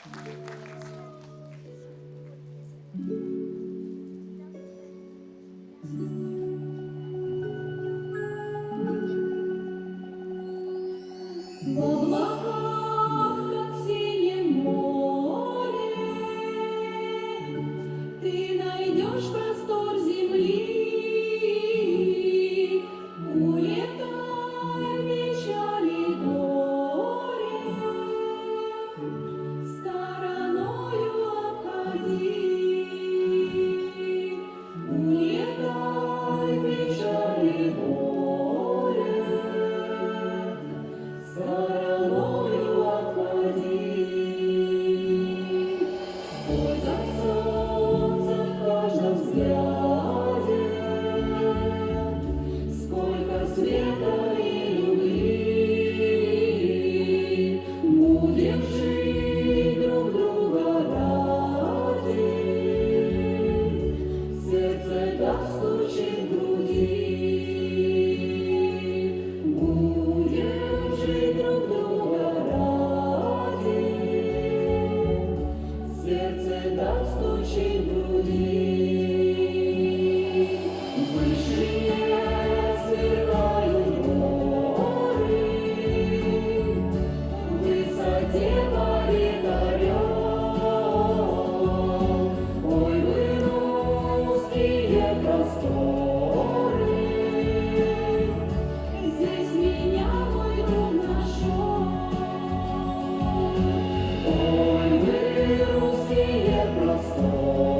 В облаках, как в синем море, ты найдешь простор земли. Улетай в печали горе, стороною обходи. Улетай в печали горе, стороною обходи. Сколько солнца в каждом взгляде, сколько света и любви. Будем жить друг друга ради, сердце так стучит в груди. Будем жить друг друга ради, сердце так стучит в груди. Вышние сверкают горы, в высоте парит орел. Ой, вы русские просторы, здесь меня мой друг нашел. Ой, вы русские просторы,